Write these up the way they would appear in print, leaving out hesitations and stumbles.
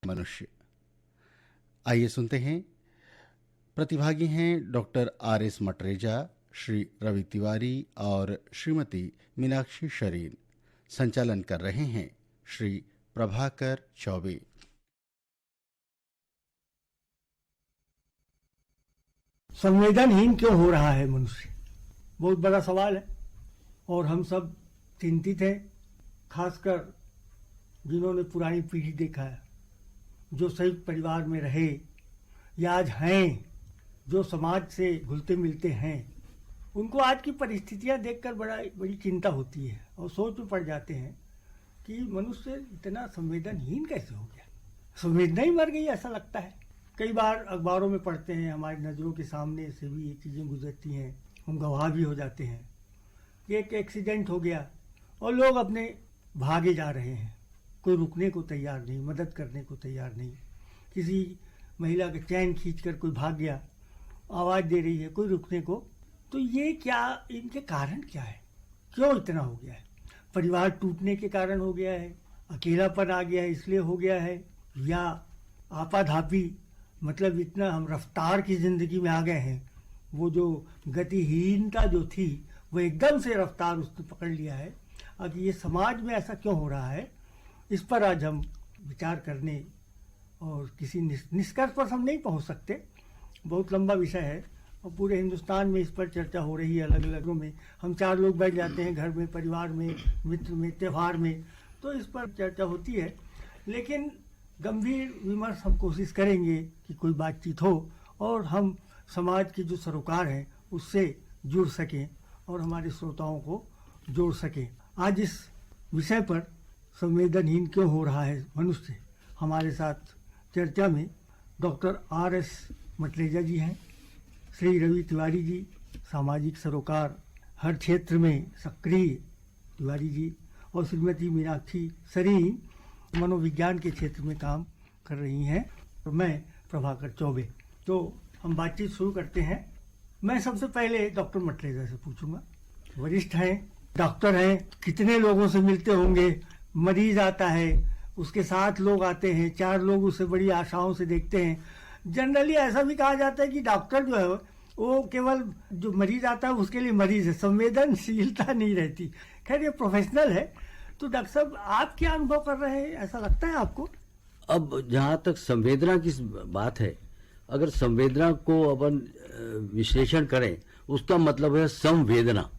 मनुष्य। आइए सुनते हैं, प्रतिभागी हैं डॉक्टर आर.एस. मटरेजा, श्री रवि तिवारी और श्रीमती मीनाक्षी शरीन। संचालन कर रहे हैं श्री प्रभाकर चौबे। संवेदनहीन क्यों हो रहा है मनुष्य? बहुत बड़ा सवाल है और हम सब चिंतित हैं, खासकर जिन्होंने पुरानी पीढ़ी देखा है, जो संयुक्त परिवार में रहे या आज हैं, जो समाज से घुलते मिलते हैं। उनको आज की परिस्थितियां देखकर बड़ी चिंता होती है और सोच में पड़ जाते हैं कि मनुष्य इतना संवेदनहीन कैसे हो गया। संवेदना ही मर गई ऐसा लगता है। कई बार अखबारों में पढ़ते हैं, हमारी नज़रों के सामने से भी ये चीज़ें गुजरती हैं, हम गवाह भी हो जाते हैं कि एक एक्सीडेंट हो गया और लोग अपने भागे जा रहे हैं। कोई रुकने को तैयार नहीं, मदद करने को तैयार नहीं। किसी महिला का चैन खींचकर कोई भाग गया, आवाज़ दे रही है, कोई रुकने को। तो ये क्या, इनके कारण क्या है? क्यों इतना हो गया है? परिवार टूटने के कारण हो गया है, अकेलापन आ गया है इसलिए हो गया है, या आपाधापी, मतलब इतना हम रफ्तार की जिंदगी में आ गए हैं, वो जो गतिहीनता जो थी वो एकदम से रफ्तार उसने पकड़ लिया है। अब ये समाज में ऐसा क्यों हो रहा है, इस पर आज हम विचार करने और किसी निष्कर्ष पर हम नहीं पहुंच सकते। बहुत लंबा विषय है और पूरे हिंदुस्तान में इस पर चर्चा हो रही है। अलग अलग में हम 4 लोग बैठ जाते हैं, घर में, परिवार में, मित्र में, त्यौहार में, तो इस पर चर्चा होती है। लेकिन गंभीर विमर्श हम कोशिश करेंगे कि कोई बातचीत हो और हम समाज के जो सरोकार हैं उससे जुड़ सकें और हमारे श्रोताओं को जोड़ सकें। आज इस विषय पर संवेदनहीन क्यों हो रहा है मनुष्य, हमारे साथ चर्चा में डॉक्टर आर.एस. मटरेजा जी हैं, श्री रवि तिवारी जी, सामाजिक सरोकार हर क्षेत्र में सक्रिय तिवारी जी, और श्रीमती मीनाक्षी शरीन मनोविज्ञान के क्षेत्र में काम कर रही हैं, और मैं प्रभाकर चौबे। तो हम बातचीत शुरू करते हैं। मैं सबसे पहले डॉक्टर मटरेजा से पूछूंगा, वरिष्ठ हैं, डॉक्टर हैं, कितने लोगों से मिलते होंगे? मरीज आता है, उसके साथ लोग आते हैं, 4 लोग उसे बड़ी आशाओं से देखते हैं। जनरली ऐसा भी कहा जाता है कि डॉक्टर जो है वो केवल जो मरीज आता है उसके लिए मरीज है, संवेदनशीलता नहीं रहती। खैर ये प्रोफेशनल है, तो डॉक्टर साहब आप क्या अनुभव कर रहे हैं, ऐसा लगता है आपको? अब जहाँ तक संवेदना की बात है, अगर संवेदना को अपन विश्लेषण करें, उसका मतलब है संवेदना,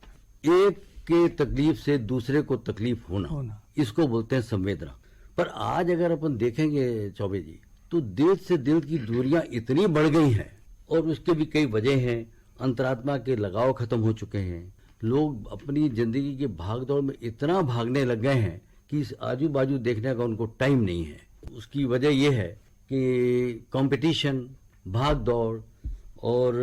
एक के तकलीफ से दूसरे को तकलीफ होना, इसको बोलते हैं संवेदना। पर आज अगर अपन देखेंगे चौबे जी, तो दिल से दिल की दूरियां इतनी बढ़ गई हैं, और उसके भी कई वजह हैं। अंतरात्मा के लगाव खत्म हो चुके हैं, लोग अपनी जिंदगी के भागदौड़ में इतना भागने लग गए हैं कि इस आजू बाजू देखने का उनको टाइम नहीं है। उसकी वजह यह है कि कंपटीशन, भाग दौड़ और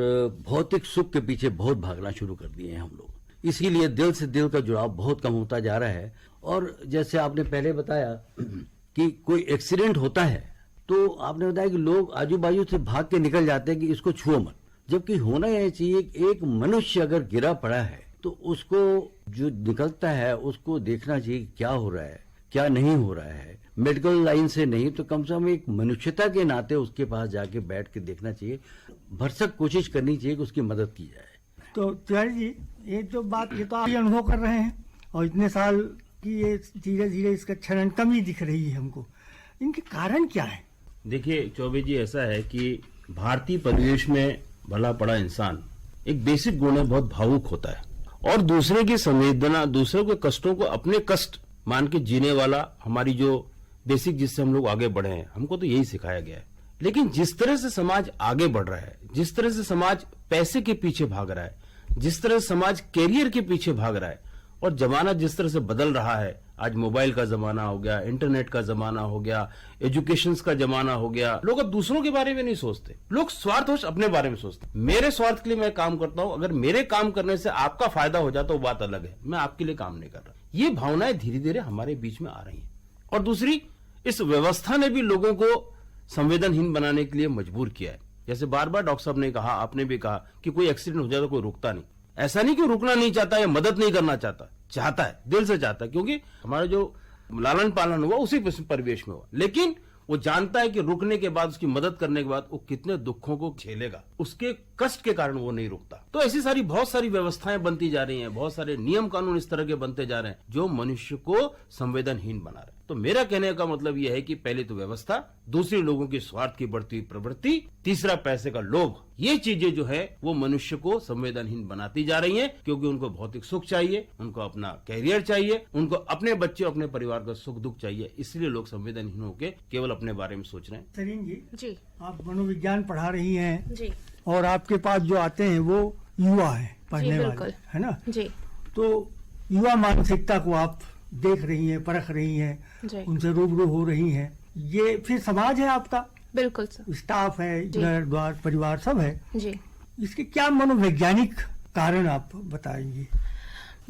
भौतिक सुख के पीछे बहुत भागना शुरू कर दिए हैं हम लोग। इसीलिए दिल से दिल का जुड़ाव बहुत कम होता जा रहा है। और जैसे आपने पहले बताया कि कोई एक्सीडेंट होता है तो आपने बताया कि लोग आजू बाजू से भाग के निकल जाते हैं कि इसको छुओ मत, जबकि होना यह चाहिए कि एक मनुष्य अगर गिरा पड़ा है तो उसको जो निकलता है उसको देखना चाहिए क्या हो रहा है, क्या नहीं हो रहा है। मेडिकल लाइन से नहीं तो कम से कम एक मनुष्यता के नाते उसके पास जाके बैठ के देखना चाहिए, भरसक कोशिश करनी चाहिए कि उसकी मदद की जाए। तो तिवारी जी, ये जो बात, ये तो आप अनुभव कर रहे हैं और इतने साल की ये धीरे धीरे इसका क्षरण कमी दिख रही है हमको, इनके कारण क्या है? देखिए चौबे जी, ऐसा है कि भारतीय परिवेश में भला पड़ा इंसान एक बेसिक गुण है, बहुत भावुक होता है और दूसरे की संवेदना, दूसरे के कष्टों को अपने कष्ट मान के जीने वाला हमारी जो बेसिक, जिससे हम लोग आगे बढ़े हैं, हमको तो यही सिखाया गया है। लेकिन जिस तरह से समाज आगे बढ़ रहा है, जिस तरह से समाज पैसे के पीछे भाग रहा है, जिस तरह से समाज कैरियर के पीछे भाग रहा है और जमाना जिस तरह से बदल रहा है, आज मोबाइल का जमाना हो गया, इंटरनेट का जमाना हो गया, एजुकेशन का जमाना हो गया, लोग अब दूसरों के बारे में नहीं सोचते, लोग स्वार्थवश अपने बारे में सोचते। मेरे स्वार्थ के लिए मैं काम करता हूं, अगर मेरे काम करने से आपका फायदा हो जाता तो बात अलग है, मैं आपके लिए काम नहीं कर रहा। ये भावनाएं धीरे धीरे हमारे बीच में आ रही है। और दूसरी, इस व्यवस्था ने भी लोगों को संवेदनहीन बनाने के लिए मजबूर किया है। जैसे बार बार डॉक्टर साहब ने कहा, आपने भी कहा कि कोई एक्सीडेंट हो जाए तो कोई रुकता नहीं। ऐसा नहीं कि रुकना नहीं चाहता या मदद नहीं करना चाहता, चाहता है, दिल से चाहता है, क्योंकि हमारा जो लालन पालन हुआ उसी परिवेश में हुआ, लेकिन वो जानता है कि रुकने के बाद, उसकी मदद करने के बाद वो कितने दुखों को झेलेगा, उसके कष्ट के कारण वो नहीं रुकता। तो ऐसी सारी बहुत सारी व्यवस्थाएं बनती जा रही हैं, बहुत सारे नियम कानून इस तरह के बनते जा रहे हैं जो मनुष्य को संवेदनहीन बना रहे हैं। तो मेरा कहने का मतलब यह है कि पहले तो व्यवस्था, दूसरे लोगों की स्वार्थ की बढ़ती हुई प्रवृत्ति, तीसरा पैसे का लोभ, ये चीजें जो है वो मनुष्य को संवेदनहीन बनाती जा रही हैं, क्योंकि उनको भौतिक सुख चाहिए, उनको अपना कैरियर चाहिए, उनको अपने बच्चे, अपने परिवार का सुख दुख चाहिए। इसलिए लोग संवेदनहीन होकर केवल अपने बारे में सोच रहे हैं। सरीन जी, जी आप मनोविज्ञान पढ़ा रही हैं जी और आपके पास जो आते हैं वो युवा है पढ़ने बिल्कुल। वाले, है ना? जी तो युवा मानसिकता को आप देख रही हैं, परख रही हैं, जी उनसे रूबरू हो रही हैं। ये फिर समाज है आपका, बिल्कुल सर। स्टाफ है, जी। घर द्वार परिवार सब है। जी इसके क्या मनोवैज्ञानिक कारण आप बताएंगे?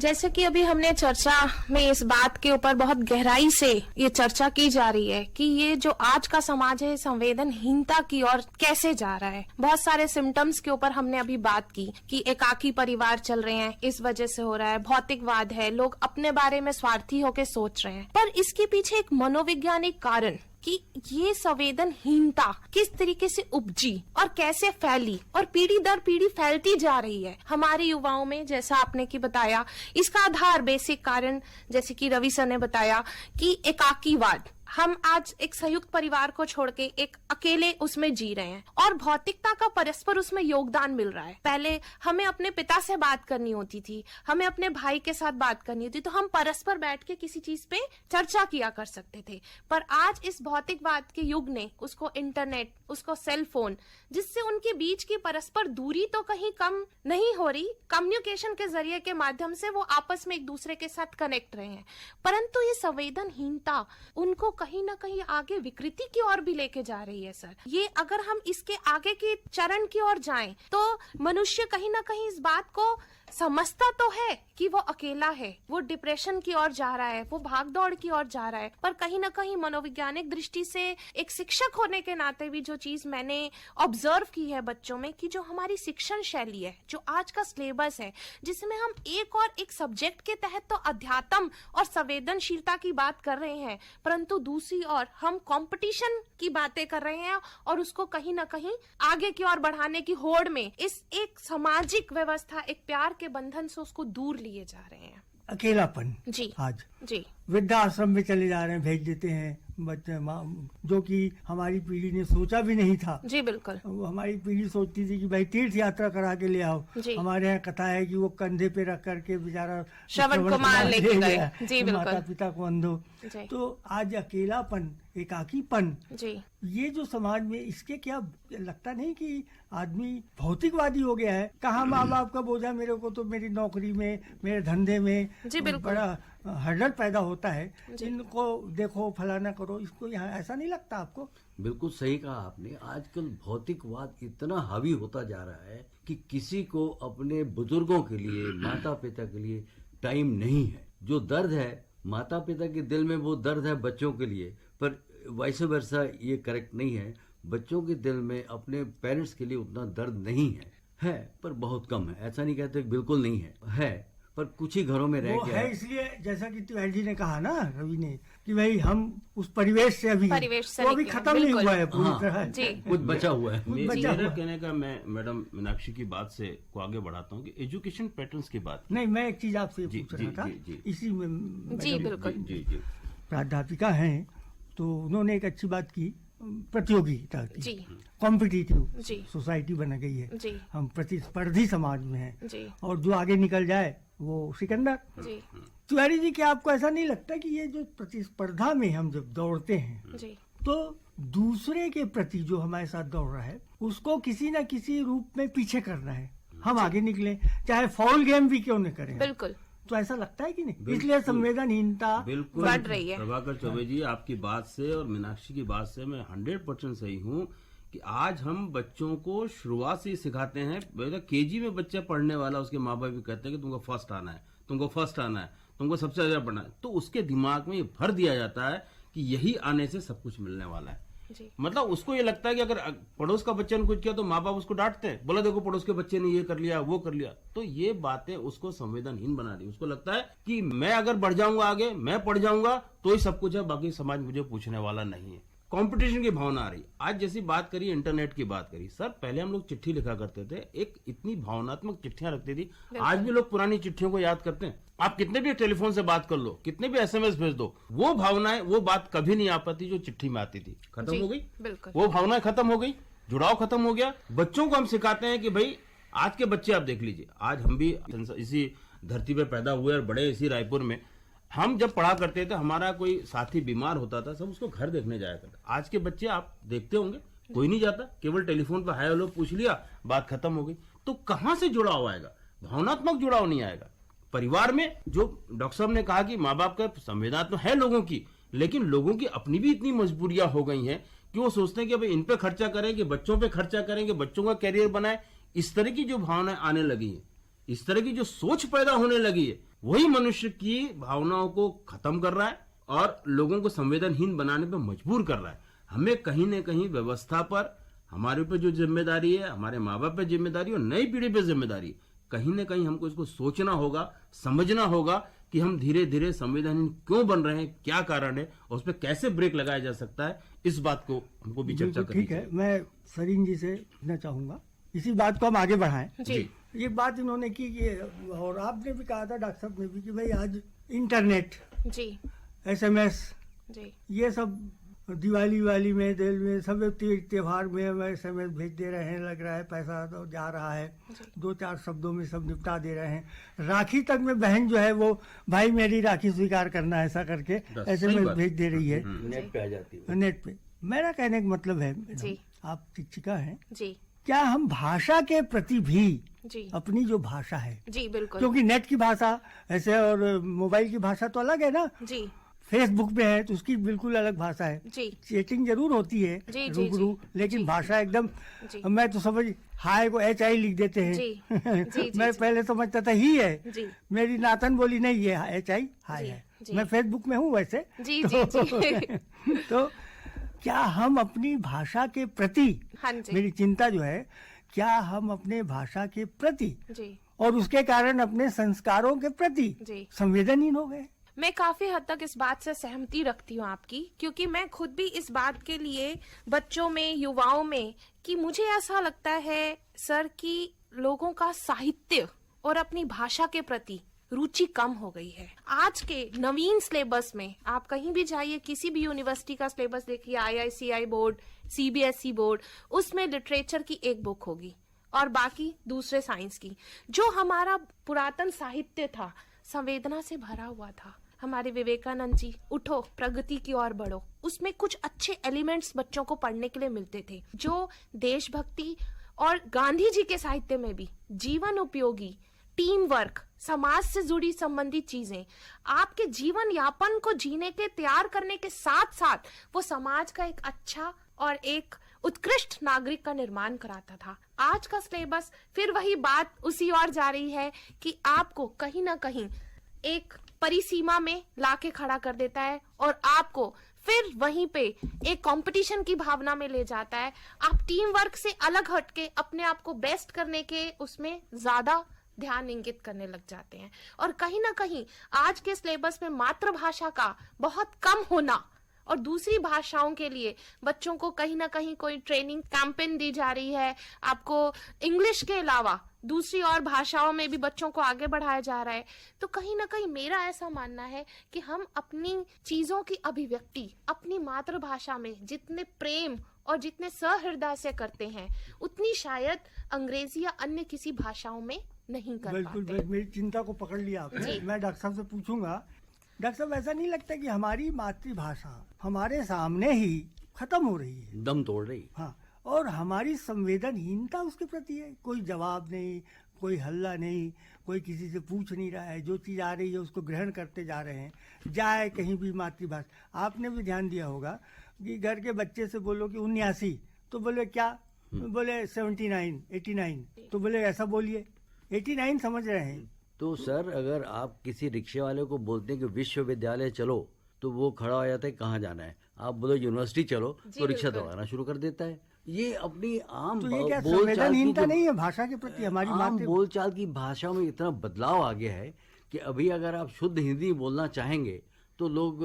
जैसे कि अभी हमने चर्चा में इस बात के ऊपर बहुत गहराई से ये चर्चा की जा रही है कि ये जो आज का समाज है संवेदनहीनता की ओर कैसे जा रहा है। बहुत सारे सिम्टम्स के ऊपर हमने अभी बात की कि एकाकी परिवार चल रहे हैं, इस वजह से हो रहा है, भौतिकवाद है, लोग अपने बारे में स्वार्थी होकर सोच रहे हैं। पर इसके पीछे एक मनोवैज्ञानिक कारण कि ये संवेदनहीनता किस तरीके से उपजी और कैसे फैली और पीढ़ी दर पीढ़ी फैलती जा रही है हमारे युवाओं में, जैसा आपने की बताया। इसका आधार, बेसिक कारण, जैसे कि रवि सर ने बताया कि एकाकीवाद, हम आज एक संयुक्त परिवार को छोड़ के एक अकेले उसमें जी रहे हैं और भौतिकता का परस्पर उसमें योगदान मिल रहा है। पहले हमें अपने पिता से बात करनी होती थी, हमें अपने भाई के साथ बात करनी होती, तो हम परस्पर बैठ के किसी चीज पे चर्चा किया कर सकते थे। पर आज इस भौतिकवाद के युग ने उसको इंटरनेट, उसको सेल फोन, जिससे उनके बीच की परस्पर दूरी तो कहीं कम नहीं हो रही, कम्युनिकेशन के जरिए के माध्यम से वो आपस में एक दूसरे के साथ कनेक्ट रहे हैं, परंतु ये संवेदनहीनता उनको कहीं ना कहीं आगे विकृति की ओर भी लेके जा रही है सर। ये अगर हम इसके आगे के चरण की ओर जाएं तो मनुष्य कहीं ना कहीं इस बात को समझता तो है कि वो अकेला है, वो डिप्रेशन की ओर जा रहा है, वो भागदौड़ की ओर जा रहा है, पर कहीं ना कहीं मनोवैज्ञानिक दृष्टि से एक शिक्षक होने के नाते भी जो चीज मैंने ऑब्जर्व की है बच्चों में, कि जो हमारी शिक्षण शैली है, जो आज का सिलेबस है, जिसमें हम एक सब्जेक्ट के तहत तो अध्यात्म और संवेदनशीलता की बात कर रहे हैं, परंतु दूसरी ओर हम कंपटीशन की बातें कर रहे हैं और उसको कहीं ना कहीं आगे की ओर बढ़ाने की होड़ में इस एक सामाजिक व्यवस्था, एक प्यार के बंधन से उसको दूर लिए जा रहे हैं। अकेलापन जी आज जी वृद्धाश्रम में चले जा रहे हैं, भेज देते हैं बच्चे, जो कि हमारी पीढ़ी ने सोचा भी नहीं था। जी बिल्कुल। वो हमारी पीढ़ी सोचती थी कि भाई तीर्थ यात्रा करा के ले आओ। जी। हमारे यहाँ कथा है कि वो कंधे पे रख करके बेचारा श्रवण कुमार लेके गए। जी बिल्कुल। माता पिता को अंधो। जी। तो आज अकेलापन, एकाकीपन, जी ये जो समाज में, इसके क्या लगता नहीं कि आदमी भौतिकवादी हो गया है? कहाँ माँ बाप का बोझा, मेरे को तो मेरी नौकरी में, मेरे धंधे में जी बिल्कुल। बड़ा हर्डल पैदा होता है, इनको देखो, फलाना करो, इसको यहाँ ऐसा नहीं लगता आपको? बिल्कुल सही कहा आपने। आजकल भौतिकवाद इतना हावी होता जा रहा है कि किसी को अपने बुजुर्गों के लिए, माता पिता के लिए टाइम नहीं है। जो दर्द है माता पिता के दिल में, वो दर्द है बच्चों के लिए, पर वैसे वर्षा ये करेक्ट नहीं है। बच्चों के दिल में अपने पेरेंट्स के लिए उतना दर्द नहीं है पर बहुत कम है। ऐसा नहीं कहते बिल्कुल नहीं है पर कुछ ही घरों में रह वो गया है। इसलिए जैसा कि तिवारी जी ने कहा ना, रवि ने, कि भाई हम उस परिवेश से अभी वो अभी खत्म नहीं हुआ है पूरी तरह। जी। कुछ बचा हुआ है। बचा मेरा हुआ। कहने का, मैं मैडम मीनाक्षी की बात से को आगे बढ़ाता हूँ कि एजुकेशन पैटर्न्स की बात। नहीं, मैं एक चीज आपसे जी, पूछ जी, रहा था, जी, जी। इसी में जी मैडम बिल्कुल। जी जी प्राध्यापिका हैं, तो उन्होंने एक अच्छी बात की, प्रतियोगिता की, जी कॉम्पिटिटिव जी सोसाइटी बन गई है। जी हम प्रतिस्पर्धी समाज में हैं जी और जो आगे निकल जाए वो सिकंदर। जी तिवारी जी, क्या आपको ऐसा नहीं लगता कि ये जो प्रतिस्पर्धा में हम जब दौड़ते हैं जी तो दूसरे के प्रति जो हमारे साथ दौड़ रहा है उसको किसी न किसी रूप में पीछे करना है, हम आगे निकले, चाहे फाउल गेम भी क्यों न करें? बिल्कुल। तो ऐसा लगता है कि नहीं? इसलिए संवेदनहीनता बिल्कुल बढ़ रही है। प्रभाकर चौबे जी, आपकी बात से और मीनाक्षी की बात से मैं 100% सही हूँ कि आज हम बच्चों को शुरुआत से ही सिखाते हैं। केजी में बच्चा पढ़ने वाला, उसके माँ बाप भी कहते हैं कि तुमको फर्स्ट आना है, तुमको फर्स्ट आना है, तुमको सबसे ज्यादा पढ़ना है। तो उसके दिमाग में ये भर दिया जाता है कि यही आने से सब कुछ मिलने वाला है। जी। मतलब उसको ये लगता है कि अगर पड़ोस का बच्चे ने कुछ किया तो माँ बाप उसको डांटते हैं, बोला देखो पड़ोस के बच्चे ने ये कर लिया, वो कर लिया। तो ये बातें उसको संवेदनहीन बना रही। उसको लगता है कि मैं अगर बढ़ जाऊंगा आगे, मैं पढ़ जाऊंगा तो ही सब कुछ है, बाकी समाज मुझे पूछने वाला नहीं है। कंपटीशन की भावना आ रही। आज जैसी बात करी, इंटरनेट की बात करी, सर पहले हम लोग चिट्ठी लिखा करते थे, एक इतनी भावनात्मक चिट्ठियां रखती थी। आज भी लोग पुरानी चिट्ठियों को याद करते हैं। आप कितने भी टेलीफोन से बात कर लो, कितने भी एसएमएस भेज दो, वो भावनाएं, वो बात कभी नहीं आ पाती जो चिट्ठी में आती थी। खत्म हो गई, बिल्कुल। वो भावनाएं खत्म हो गई, जुड़ाव खत्म हो गया। बच्चों को हम सिखाते हैं कि भाई आज के बच्चे आप देख लीजिए, आज हम भी इसी धरती पे पैदा हुए और बड़े इसी रायपुर में। हम जब पढ़ा करते थे, हमारा कोई साथी बीमार होता था, सब उसको घर देखने जाया करता। आज के बच्चे आप देखते होंगे, कोई नहीं जाता, केवल टेलीफोन पर हाय हेलो पूछ लिया, बात खत्म हो गई। तो कहां से जुड़ाव आएगा? भावनात्मक जुड़ाव नहीं आएगा। परिवार में जो डॉक्टर साहब ने कहा कि माँ बाप का संवेदना तो है लोगों की, लेकिन लोगों की अपनी भी इतनी मजबूरियां हो गई हैं कि वो सोचते हैं कि भाई इन पे खर्चा करेंगे, बच्चों पे खर्चा करेंगे, बच्चों का कैरियर बनाए। इस तरह की जो भावनाएं आने लगी है, इस तरह की जो सोच पैदा होने लगी है, वही मनुष्य की भावनाओं को खत्म कर रहा है और लोगों को संवेदनहीन बनाने पर मजबूर कर रहा है। हमें कहीं न कहीं व्यवस्था पर, हमारे ऊपर जो जिम्मेदारी है, हमारे माँ बाप पे जिम्मेदारी और नई पीढ़ी पे जिम्मेदारी है, कहीं न कहीं हमको इसको सोचना होगा, समझना होगा कि हम धीरे धीरे संवेदनहीन क्यों बन रहे हैं, क्या कारण है और उस पर कैसे ब्रेक लगाया जा सकता है। इस बात को हमको भी चर्चा करनी ठीक है, मैं सरीन जी से पूछना चाहूंगा, इसी बात को हम आगे बढ़ाएं। जी। ये बात इन्होंने की कि, और आपने भी कहा था, डॉक्टर साहब ने भी, कि भाई आज इंटरनेट, जी एसएमएस, जी ये सब दिवाली वाली में, दिल में, सब त्योहार में हम एसएमएस भेज दे रहे हैं, लग रहा है पैसा तो जा रहा है, दो चार शब्दों में सब निपटा दे रहे हैं। राखी तक में बहन जो है वो भाई मेरी राखी स्वीकार करना है ऐसा करके एसएमएस भेज दे रही है नेट पे आ जाती है। नेट पे। मेरा कहने का मतलब है, जी। आप शिक्षिका हैं, जी क्या हम भाषा के प्रति भी जी अपनी जो भाषा है, जी बिल्कुल। क्योंकि नेट की भाषा ऐसे और मोबाइल की भाषा तो अलग है ना, जी फेसबुक पे है तो उसकी बिल्कुल अलग भाषा है। जी चैटिंग जरूर होती है जी, जी, रूबरू, जी, लेकिन जी, भाषा एकदम, जी। मैं तो समझ हाय को HI लिख देते हैं। जी, जी, जी, मैं जी। पहले समझता था ही है, जी। मेरी नातन बोली नहीं ये HI हाय जी, है। जी। मैं फेसबुक में हूँ वैसे। जी, तो, जी, तो क्या हम अपनी भाषा के प्रति, हाँ जी। मेरी चिंता जो है, क्या हम अपने भाषा के प्रति जी और उसके कारण अपने संस्कारों के प्रति जी। संवेदनहीन हो गए? मैं काफी हद तक इस बात से सहमति रखती हूँ आपकी, क्योंकि मैं खुद भी इस बात के लिए बच्चों में, युवाओं में, कि मुझे ऐसा लगता है सर कि लोगों का साहित्य और अपनी भाषा के प्रति रुचि कम हो गई है। आज के नवीन सिलेबस में आप कहीं भी जाइए, किसी भी यूनिवर्सिटी का सिलेबस देखिए, IICI बोर्ड, CBSE बोर्ड, उसमें लिटरेचर की एक बुक होगी और बाकी दूसरे साइंस की। जो हमारा पुरातन साहित्य था, संवेदना से भरा हुआ था। हमारे विवेकानंद जी, उठो प्रगति की ओर बढ़ो, उसमें कुछ अच्छे एलिमेंट्स बच्चों को पढ़ने के लिए मिलते थे, जो देशभक्ति, और गांधी जी के साहित्य में भी जीवन उपयोगी, टीम वर्क, समाज से जुड़ी संबंधित चीजें, आपके जीवन यापन को जीने के तैयार करने के साथ साथ वो समाज का एक अच्छा और एक उत्कृष्ट नागरिक का निर्माण कराता था। आज का सिलेबस फिर वही बात उसी ओर जा रही है कि आपको कहीं ना कहीं एक परिसीमा में लाके खड़ा कर देता है और आपको फिर वहीं पे एक कंपटीशन की भावना में ले जाता है। आप टीम वर्क से अलग हटके अपने आप को बेस्ट करने के उसमें ज्यादा ध्यान इंगित करने लग जाते हैं, और कहीं ना कहीं आज के सिलेबस में मातृभाषा का बहुत कम होना और दूसरी भाषाओं के लिए बच्चों को कहीं ना कहीं कोई ट्रेनिंग कैंपेन दी जा रही है। आपको इंग्लिश के अलावा दूसरी और भाषाओं में भी बच्चों को आगे बढ़ाया जा रहा है। तो कहीं ना कहीं मेरा ऐसा मानना है कि हम अपनी चीजों की अभिव्यक्ति अपनी मातृभाषा में जितने प्रेम और जितने सहृदय से करते हैं, उतनी शायद अंग्रेजी या अन्य किसी भाषाओं में नहीं कर बिल्कुल, पाते। मेरी चिंता को पकड़ लिया आपने। मैं डॉक्टर साहब से पूछूंगा, डॉक्टर साहब ऐसा नहीं लगता कि हमारी मातृभाषा हमारे सामने ही खत्म हो रही है, दम तोड़ रही? हाँ, और हमारी संवेदनहीनता उसके प्रति है। कोई जवाब नहीं, कोई हल्ला नहीं, कोई किसी से पूछ नहीं रहा है, जो चीज़ आ रही है उसको ग्रहण करते जा रहे हैं। जाए कहीं भी मातृभाषा, आपने भी ध्यान दिया होगा कि घर के बच्चे से बोलो कि 79, तो बोले क्या, बोले 79, 89, तो बोले ऐसा बोलिए, 89 समझ रहे हैं। तो सर, अगर आप किसी रिक्शे वाले को बोलते हैं कि विश्वविद्यालय चलो, तो वो खड़ा हो जाता है कहाँ जाना है। आप बोलो यूनिवर्सिटी चलो, तो रिक्शा दौड़ाना शुरू कर देता है। ये अपनी आम तो ये क्या बोलचाल की संवेदनहीनता नहीं है भाषा के प्रति हमारी आम बोलचाल की भाषा में इतना बदलाव आ गया है कि अभी अगर आप शुद्ध हिंदी बोलना चाहेंगे तो लोग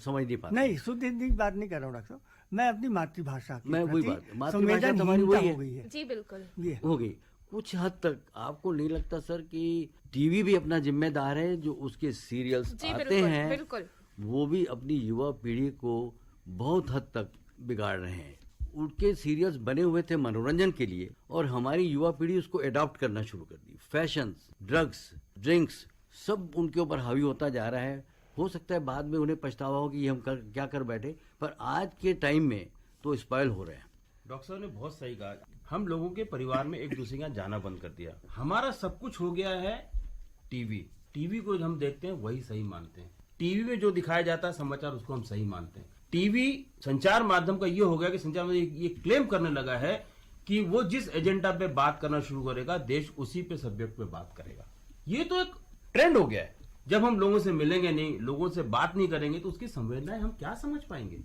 समझ नहीं पाते। नहीं, शुद्ध हिंदी की बात नहीं कर रहा हूँ डॉक्टर साहब, मैं अपनी मातृभाषा के मैं वही प्रति बात, मातृभाषा तो हमारी वही संवेदनहीनता है। हो गई है जी बिल्कुल। ये हो गई कुछ हद तक। आपको नहीं लगता सर कि टीवी भी अपना जिम्मेदार है? जो उसके सीरियल्स जी आते बिल्कुल हैं बिल्कुल। वो भी अपनी युवा पीढ़ी को बहुत हद तक बिगाड़ रहे हैं। उनके सीरियल्स बने हुए थे मनोरंजन के लिए और हमारी युवा पीढ़ी उसको अडॉप्ट करना शुरू कर दी। फैशन, ड्रग्स, ड्रिंक्स सब उनके ऊपर हावी होता जा रहा है। हो सकता है बाद में उन्हें पछतावा हो कि ये हम क्या कर बैठे, पर आज के टाइम में तो स्पॉइल हो रहे हैं। डॉक्टर साहब ने बहुत सही कहा। हम लोगों के परिवार में एक दूसरे का जाना बंद कर दिया। हमारा सब कुछ हो गया है टीवी। टीवी को जो हम देखते हैं वही सही मानते हैं। टीवी में जो दिखाया जाता है समाचार उसको हम सही मानते हैं। टीवी संचार माध्यम का ये हो गया कि संचार माध्यम ये क्लेम करने लगा है कि वो जिस एजेंडा पे बात करना शुरू करेगा देश उसी पे सब्जेक्ट पे बात करेगा। ये तो एक ट्रेंड हो गया है। जब हम लोगों से मिलेंगे नहीं, लोगों से बात नहीं करेंगे तो उसकी संवेदनाएं हम क्या समझ पाएंगे।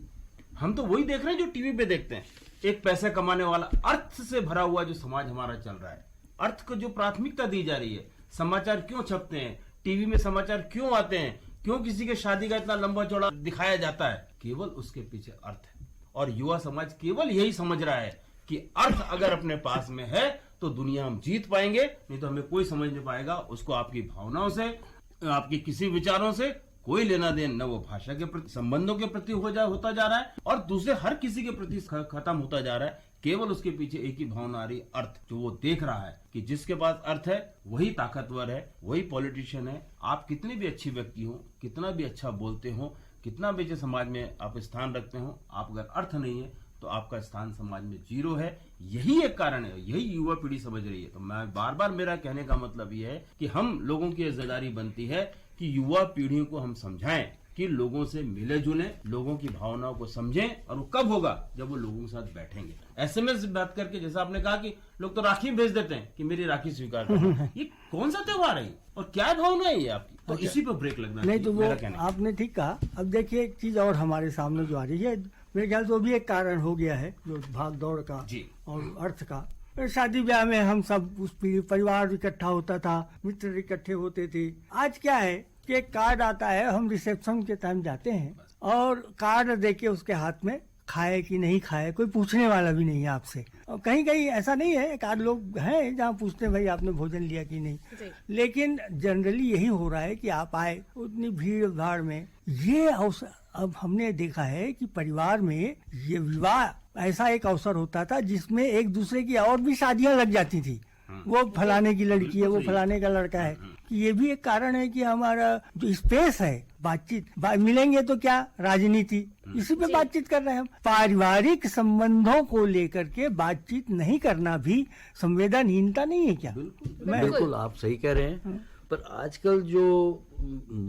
हम तो वही देख रहे हैं जो टीवी पे देखते हैं। एक पैसा कमाने वाला अर्थ से भरा हुआ जो समाज हमारा चल रहा है, अर्थ को जो प्राथमिकता दी जा रही है। समाचार क्यों छपते हैं, टीवी में समाचार क्यों आते हैं, क्यों किसी के शादी का इतना लंबा चौड़ा दिखाया जाता है, केवल उसके पीछे अर्थ है। और युवा समाज केवल यही समझ रहा है कि अर्थ अगर अपने पास में है तो दुनिया हम जीत पाएंगे, नहीं तो हमें कोई समझ नहीं पाएगा। उसको आपकी भावनाओं से, आपके किसी विचारों से कोई लेना देन न। वो भाषा के प्रति, संबंधों के प्रति होता जा रहा है और दूसरे हर किसी के प्रति खत्म होता जा रहा है। केवल उसके पीछे एक ही भावना आ रही, अर्थ। जो वो देख रहा है कि जिसके पास अर्थ है वही ताकतवर है, वही पॉलिटिशियन है। आप कितने भी अच्छी व्यक्ति हो, कितना भी अच्छा बोलते हो, कितना भी समाज में आप स्थान रखते हो, आप अगर अर्थ नहीं है तो आपका स्थान समाज में जीरो है। यही एक कारण है, यही युवा पीढ़ी समझ रही है। तो मैं बार बार, मेरा कहने का मतलब ये है कि हम लोगों की जिम्मेदारी बनती है कि युवा पीढ़ियों को हम समझाएं कि लोगों से मिले जुले, लोगों की भावनाओं को समझें। और वो कब होगा? जब वो लोगों के साथ बैठेंगे। एसएमएस बात करके, जैसा आपने कहा कि लोग तो राखी भेज देते हैं कि मेरी राखी स्वीकार करो। ये कौन सा त्योहार है और क्या भावना है ये आपकी? तो इसी पर ब्रेक लगना नहीं तो वो मेरा कहना है। आपने ठीक कहा। अब देखिए एक चीज और हमारे सामने जो आ रही है, मेरे ख्याल से वो भी एक कारण हो गया है, जो भाग दौड़ का जी। और अर्थ का। शादी ब्याह में हम सब उस परिवार इकट्ठा होता था, मित्र इकट्ठे होते थे। आज क्या है कि एक कार्ड आता है, हम रिसेप्शन के टाइम जाते हैं और कार्ड देके उसके हाथ में, खाए कि नहीं खाए कोई पूछने वाला भी नहीं है आपसे। और कहीं कहीं ऐसा नहीं है, एक आध लोग हैं जहाँ पूछते हैं भाई आपने भोजन लिया कि नहीं। लेकिन जनरली यही हो रहा है कि आप आए उतनी भीड़ भाड़ में। ये अवसर अब हमने देखा है कि परिवार में ये विवाह ऐसा एक अवसर होता था जिसमें एक दूसरे की और भी शादियां लग जाती थी। वो फलाने की लड़की है, वो फलाने का लड़का है। कि ये भी एक कारण है कि हमारा जो स्पेस है बातचीत, मिलेंगे तो क्या, राजनीति, इसी पे बातचीत कर रहे हैं हम। पारिवारिक संबंधों को लेकर के बातचीत नहीं करना भी संवेदनहीनता नहीं है क्या? बिल्कुल आप सही कह रहे हैं। पर आजकल जो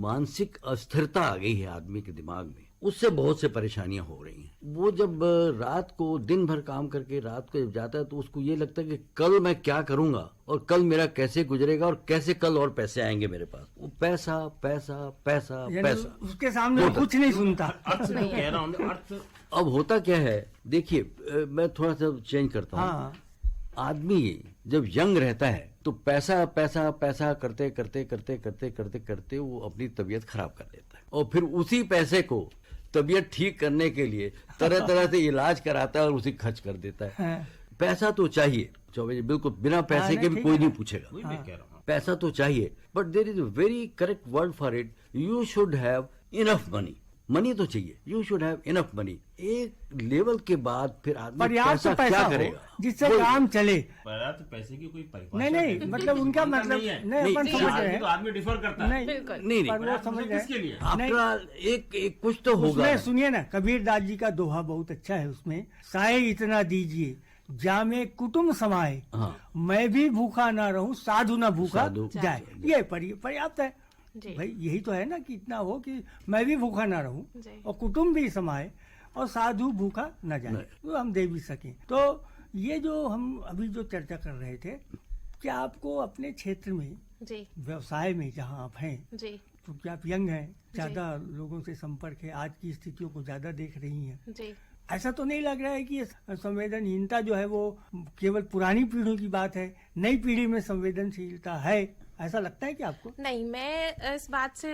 मानसिक अस्थिरता आ गई है आदमी के दिमाग में, उससे बहुत से परेशानियां हो रही हैं। वो जब रात को दिन भर काम करके रात को जब जाता है तो उसको ये लगता है कि कल मैं क्या करूंगा और कल मेरा कैसे गुजरेगा और कैसे कल और पैसे आएंगे मेरे पास। वो पैसा पैसा पैसा पैसा, उसके सामने कुछ नहीं सुनता। अर्थ से कह रहा हूँ, अर्थ। अब होता क्या है, देखिए मैं थोड़ा सा चेंज करता हूँ। हाँ। आदमी जब यंग रहता है तो पैसा पैसा पैसा करते करते करते करते करते करते वो अपनी तबीयत खराब कर लेता है और फिर उसी पैसे को तबीयत ठीक करने के लिए तरह तरह से इलाज कराता है और उसी खर्च कर देता है। पैसा तो चाहिए 24, बिल्कुल बिना पैसे के भी कोई नहीं पूछेगा। वही मैं कह रहा हूँ। पैसा तो चाहिए, but there is a very correct word for it. You should have enough money. Money तो चाहिए, you should have enough money. एक लेवल के बाद फिर आदमी पर्याप्त पैसा पैसा क्या हो करेगा जिससे काम चले। पर्याप्त पैसे की कोई परिभाषा नहीं मतलब उनका मतलब नहीं, अपन समझ रहे हैं। तो आदमी डिफर करता है। नहीं पर वो समझ रहे किसके लिए? आफ्टर एक कुछ तो होगा। उसमें सुनिए ना, कबीर दास जी का दोहा बहुत अच्छा है। उसमें साए इतना दीजिए जामे कुटुम्ब समाए, हाँ। मैं भी भूखा ना रहूं साधु ना भूखा साधु जाए। ये पर्याप्त है भाई। यही तो है ना कि इतना हो कि मैं भी भूखा ना रहूं और कुटुम्ब भी समाए और साधु भूखा न जाए, तो हम दे भी सकें। तो ये जो हम अभी जो चर्चा कर रहे थे, क्या आपको अपने क्षेत्र में व्यवसाय में जहाँ आप हैं, क्योंकि आप यंग हैं, ज्यादा लोगों से संपर्क है, आज की स्थितियों को ज्यादा देख रही हैं, ऐसा तो नहीं लग रहा है कि संवेदनहीनता जो है वो केवल पुरानी पीढ़ी की बात है, नई पीढ़ी में संवेदनशीलता है, ऐसा लगता है कि आपको? नहीं, मैं इस बात से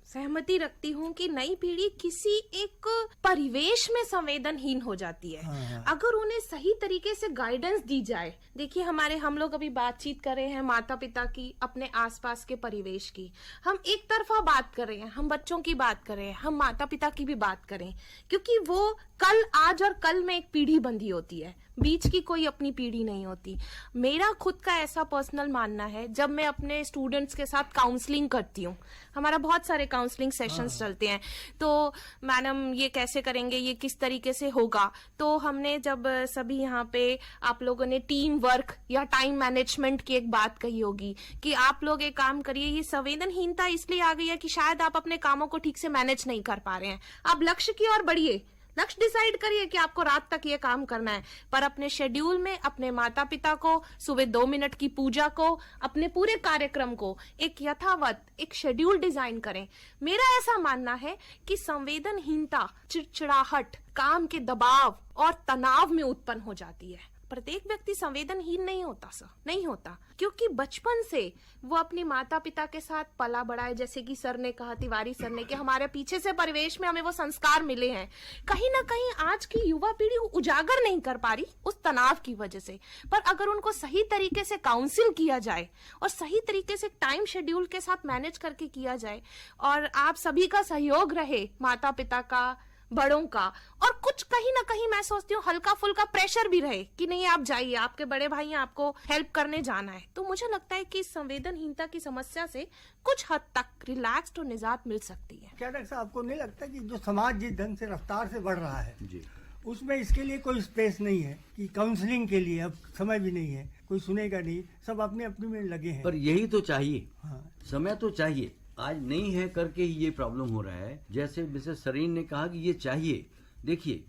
सहमति रखती हूँ कि नई पीढ़ी किसी एक परिवेश में संवेदनहीन हो जाती है अगर उन्हें सही तरीके से गाइडेंस दी जाए। देखिए हम लोग अभी बातचीत कर रहे हैं माता पिता की, अपने आसपास के परिवेश की। हम एक तरफा बात कर रहे हैं, हम बच्चों की बात कर रहे हैं, हम माता पिता की भी बात करें, क्योंकि वो कल, आज और कल में एक पीढ़ी बंधी होती है, बीच की कोई अपनी पीढ़ी नहीं होती। मेरा खुद का ऐसा पर्सनल मानना है, जब मैं अपने स्टूडेंट्स के साथ काउंसलिंग करती हूँ, हमारा बहुत सारे काउंसलिंग सेशंस चलते हैं, तो मैडम ये कैसे करेंगे, ये किस तरीके से होगा, तो हमने जब सभी यहाँ पे आप लोगों ने टीम वर्क या टाइम मैनेजमेंट की एक बात कही होगी कि आप लोग एक काम करिए, ये संवेदनहीनता इसलिए आ गई है कि शायद आप अपने कामों को ठीक से मैनेज नहीं कर पा रहे हैं। आप लक्ष्य की ओर बढ़िए, लक्ष्य डिसाइड करिए कि आपको रात तक ये काम करना है, पर अपने शेड्यूल में अपने माता पिता को सुबह 2 मिनट की पूजा को, अपने पूरे कार्यक्रम को एक यथावत एक शेड्यूल डिजाइन करें। मेरा ऐसा मानना है कि संवेदनहीनता, चिड़चिड़ाहट, काम के दबाव और तनाव में उत्पन्न हो जाती है। प्रत्येक व्यक्ति संवेदनहीन नहीं होता सर, नहीं होता, क्योंकि बचपन से वो अपनी माता पिता के साथ पला बड़ा है। जैसे कि सर ने कहा, तिवारी सर ने, कि हमारे पीछे से परिवेश में हमें वो संस्कार मिले हैं। कहीं ना कहीं आज की युवा पीढ़ी उजागर नहीं कर पा रही उस तनाव की वजह से, पर अगर उनको सही तरीके से काउंसिल किया जाए और सही तरीके से टाइम शेड्यूल के साथ मैनेज करके किया जाए, और आप सभी का सहयोग रहे, माता पिता का, बड़ों का, और कुछ कहीं ना कहीं मैं सोचती हूँ हल्का फुल्का प्रेशर भी रहे कि नहीं आप जाइए, आपके बड़े भाई हैं, आपको हेल्प करने जाना है, तो मुझे लगता है कि संवेदनहीनता की समस्या से कुछ हद तक रिलैक्स्ड और निजात मिल सकती है। क्या डॉक्टर साहब, आपको नहीं लगता कि जो समाज जिस ढंग से रफ्तार से बढ़ रहा है जी, उसमें इसके लिए कोई स्पेस नहीं है कि काउंसलिंग के लिए अब समय भी नहीं है, कोई सुनेगा नहीं, सब अपने अपने में लगे हैं। पर यही तो चाहिए, हाँ। समय तो चाहिए, आज नहीं है करके ही ये प्रॉब्लम हो रहा है। जैसे मिसेस सरीन ने कहा कि ये चाहिए, देखिए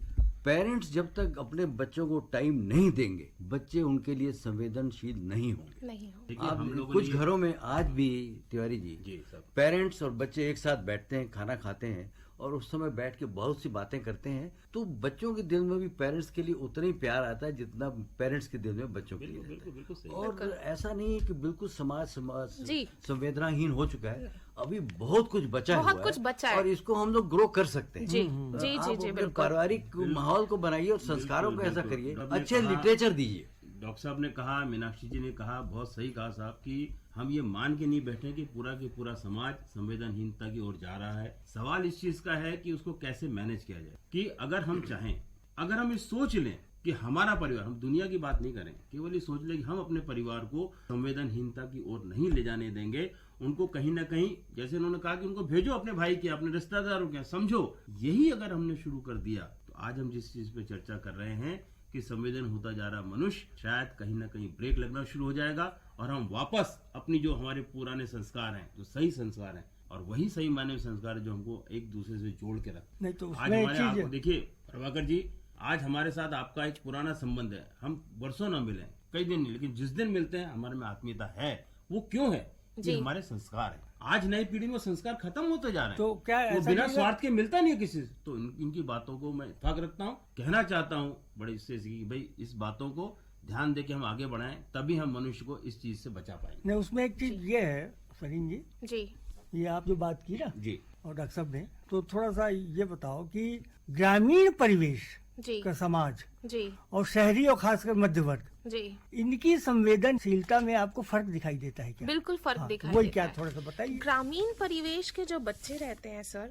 पेरेंट्स जब तक अपने बच्चों को टाइम नहीं देंगे, बच्चे उनके लिए संवेदनशील नहीं होंगे। आप कुछ घरों में आज भी तिवारी जी पेरेंट्स और बच्चे एक साथ बैठते हैं, खाना खाते हैं, और उस समय बैठ के बहुत सी बातें करते हैं, तो बच्चों के दिल में भी पेरेंट्स के लिए उतना ही प्यार आता है जितना पेरेंट्स के दिल में बच्चों के लिए। और ऐसा नहीं है कि बिल्कुल समाज संवेदनाहीन हो चुका है, अभी बहुत कुछ बचा है और इसको हम लोग ग्रो कर सकते हैं। जी जी जी जी, बिल्कुल। पारिवारिक माहौल को बनाइए और संस्कारों को ऐसा करिए, अच्छे लिटरेचर दीजिए। डॉक्टर साहब ने कहा, मीनाक्षी जी ने कहा, बहुत सही कहा साहब, कि हम ये मान के नहीं बैठे कि पूरा समाज संवेदनहीनता की ओर जा रहा है। सवाल इस चीज का है कि उसको कैसे मैनेज किया जाए, कि अगर हम चाहें, अगर हम ये सोच लें कि हमारा परिवार, हम दुनिया की बात नहीं करें, केवल ये सोच लें कि हम अपने परिवार को संवेदनहीनता की ओर नहीं ले जाने देंगे, उनको कहीं ना कहीं, जैसे उन्होंने कहा कि उनको भेजो अपने भाई के, अपने रिश्तेदारों के, समझो, यही अगर हमने शुरू कर दिया, तो आज हम जिस चीज पे चर्चा कर रहे हैं कि संवेदन होता जा रहा मनुष्य, शायद कहीं ना कहीं ब्रेक लगना शुरू हो जाएगा और हम वापस अपनी जो हमारे पुराने संस्कार हैं, जो सही संस्कार हैं, और वही सही मानवीय संस्कार है जो हमको एक दूसरे से जोड़ के रखते हैं। तो आज हमारे आपको देखिए प्रभाकर जी, आज हमारे साथ आपका एक पुराना संबंध है, हम वर्षों न मिले, कई दिन नहीं, लेकिन जिस दिन मिलते हैं हमारे में आत्मीयता है। वो क्यों है? ये हमारे संस्कार है। आज नई पीढ़ी में संस्कार खत्म होते जा रहे हैं, तो क्या वो बिना स्वार्थ के मिलता नहीं है किसी से। तो इनकी बातों को मैं इत्तेफाक रखता हूँ, कहना चाहता हूँ बड़े इससे कि भाई इस बातों को ध्यान दे के हम आगे बढ़ाएं, तभी हम मनुष्य को इस चीज से बचा पाएंगे। नहीं, उसमें एक चीज ये है सलीम जी, ये आप जो बात की ना जी, और डॉक्टर साहब ने, तो थोड़ा सा ये बताओ कि ग्रामीण परिवेश का समाज जी और शहरी और खासकर मध्य वर्ग जी, इनकी संवेदनशीलता में आपको फर्क दिखाई देता है क्या? बिल्कुल फर्क दिखाई वही देता क्या है। थोड़ा सा बताइए। ग्रामीण परिवेश के जो बच्चे रहते हैं सर,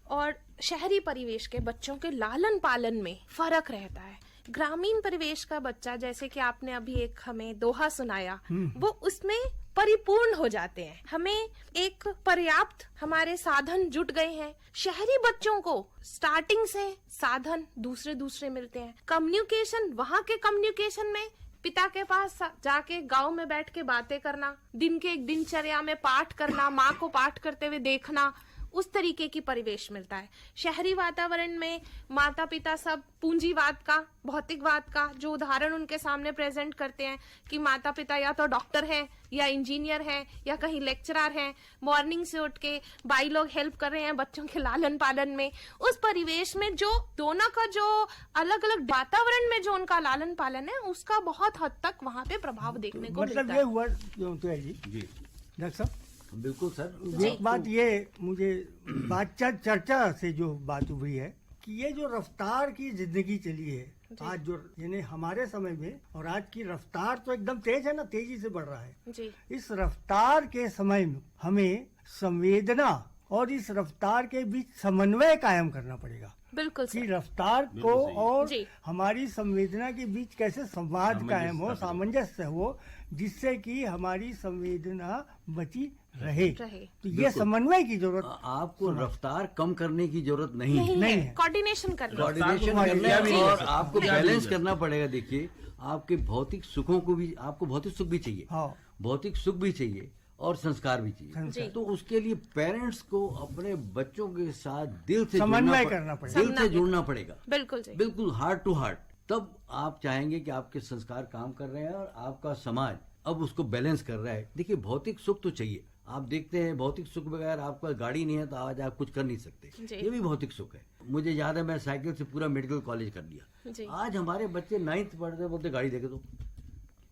और शहरी परिवेश के बच्चों के लालन पालन में फर्क रहता है। ग्रामीण परिवेश का बच्चा, जैसे कि आपने अभी एक हमें दोहा सुनाया, वो उसमें परिपूर्ण हो जाते हैं, हमें एक पर्याप्त हमारे साधन जुट गए हैं। शहरी बच्चों को स्टार्टिंग से साधन दूसरे मिलते हैं। कम्युनिकेशन, वहाँ के कम्युनिकेशन में पिता के पास जाके गांव में बैठ के बातें करना, दिन के एक दिनचर्या में पाठ करना, माँ को पाठ करते हुए देखना, उस तरीके की परिवेश मिलता है। शहरी वातावरण में माता पिता सब पूंजीवाद का, भौतिकवाद का जो उदाहरण उनके सामने प्रेजेंट करते हैं कि माता पिता या तो डॉक्टर हैं या इंजीनियर हैं या कहीं लेक्चरर हैं, मॉर्निंग से उठ के भाई लोग हेल्प कर रहे हैं बच्चों के लालन पालन में। उस परिवेश में जो दोनों का जो अलग अलग वातावरण में जो उनका लालन पालन है, उसका बहुत हद तक वहाँ पे प्रभाव देखने को मिलता है। मतलब ये हुआ जी डॉक्टर साहब बिल्कुल सर। एक बात ये मुझे बातचीत चर्चा से जो बात उभरी है कि ये जो रफ्तार की जिंदगी चली है आज, जो यानी हमारे समय में, और आज की रफ्तार तो एकदम तेज है ना, तेजी से बढ़ रहा है। जी इस रफ्तार के समय में हमें संवेदना और इस रफ्तार के बीच समन्वय कायम करना पड़ेगा बिल्कुल कि सर। रफ्तार को और जी। हमारी संवेदना के बीच कैसे संवाद कायम हो, सामंजस्य हो, जिससे कि हमारी संवेदना बची रहे। तो ये समन्वय की जरूरत आपको रफ्तार कम करने की जरूरत नहीं है। नहीं है। कोऑर्डिनेशन करना। कोऑर्डिनेशन करना है और आपको बैलेंस करना पड़ेगा। देखिए, आपके भौतिक सुखों को भी, आपको भौतिक सुख भी चाहिए, हाँ। भौतिक सुख भी चाहिए और संस्कार भी चाहिए। तो उसके लिए पेरेंट्स को अपने बच्चों के साथ दिल से समन्वय करना पड़ेगा, दिल से जुड़ना पड़ेगा, बिल्कुल जी। बिल्कुल हार्ट टू हार्ट। तब आप चाहेंगे कि आपके संस्कार काम कर रहे हैं और आपका समाज अब उसको बैलेंस कर रहा है। देखिए, भौतिक सुख तो चाहिए। आप देखते हैं, भौतिक सुख बगैर आपका गाड़ी नहीं है तो आज आप कुछ कर नहीं सकते। ये भी भौतिक सुख है। मुझे याद है, मैं साइकिल से पूरा मेडिकल कॉलेज कर लिया। आज हमारे बच्चे 9th पढ़ते बोलते गाड़ी देखे तो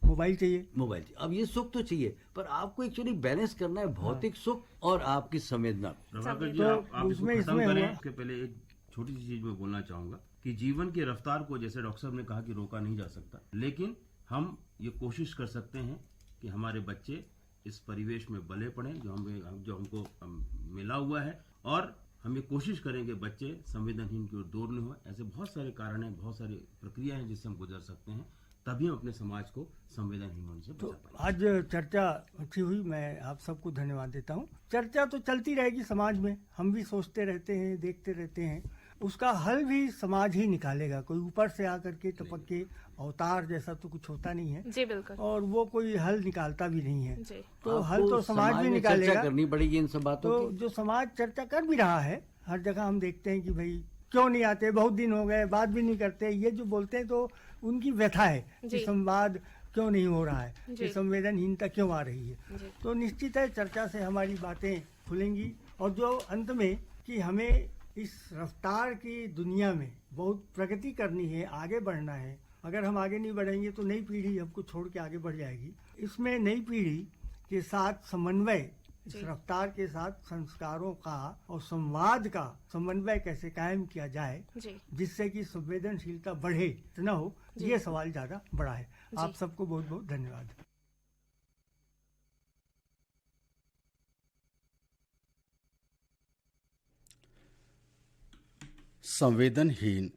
मोबाइल चाहिए, मोबाइल चाहिए। अब ये सुख तो चाहिए, पर आपको एक्चुअली बैलेंस करना है भौतिक सुख और आपकी संवेदना। प्रभाकर जी, तो आप इसको उसमें खत्म इसमें करें हुआ। उसके पहले एक छोटी सी चीज मैं बोलना चाहूंगा कि जीवन की रफ्तार को, जैसे डॉक्टर साहब ने कहा कि रोका नहीं जा सकता, लेकिन हम ये कोशिश कर सकते हैं कि हमारे बच्चे इस परिवेश में बले पड़े जो हमको मिला हुआ है, और हम ये कोशिश करें कि बच्चे संवेदनहीन की ओर दूर नहीं हो। ऐसे बहुत सारे कारण हैं, बहुत सारी प्रक्रिया हैं जिससे हम गुजर सकते हैं, तभी हम अपने समाज को संवेदनहीन होने से बचा पाएंगे। आज चर्चा अच्छी हुई, मैं आप सबको धन्यवाद देता हूँ। चर्चा तो चलती रहेगी समाज में, हम भी सोचते रहते हैं, देखते रहते हैं, उसका हल भी समाज ही निकालेगा। कोई ऊपर से आकर के टपक के अवतार जैसा तो कुछ होता नहीं है जी बिल्कुल। और वो कोई हल निकालता भी नहीं है। जी। तो हल आपको तो समाज भी में निकालेगा। चर्चा करनी पड़ेगी इन सब बातों तो की। जो समाज चर्चा कर भी रहा है, हर जगह हम देखते हैं कि भाई क्यों नहीं आते, बहुत दिन हो गए, बात भी नहीं करते, ये जो बोलते हैं तो उनकी व्यथा है कि संवाद क्यों नहीं हो रहा है, कि संवेदनहीनता क्यों आ रही है। तो निश्चित है चर्चा से हमारी बातें खुलेंगी, और जो अंत में कि हमें इस रफ्तार की दुनिया में बहुत प्रगति करनी है, आगे बढ़ना है। अगर हम आगे नहीं बढ़ेंगे तो नई पीढ़ी हमको छोड़ के आगे बढ़ जाएगी। इसमें नई पीढ़ी के साथ समन्वय, इस रफ्तार के साथ संस्कारों का और संवाद का समन्वय कैसे कायम किया जाए जिससे कि संवेदनशीलता बढ़े न हो, ये सवाल ज्यादा बड़ा है। आप सबको बहुत बहुत धन्यवाद। संवेदनहीन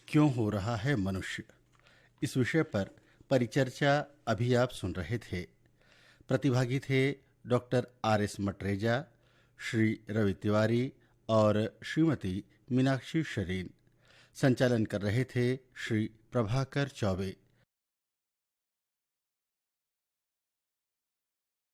क्यों हो रहा है मनुष्य, इस विषय पर परिचर्चा अभी आप सुन रहे थे। प्रतिभागी थे डॉक्टर आर.एस. मटरेजा, श्री रवि तिवारी और श्रीमती मीनाक्षी शरीन। संचालन कर रहे थे श्री प्रभाकर चौबे।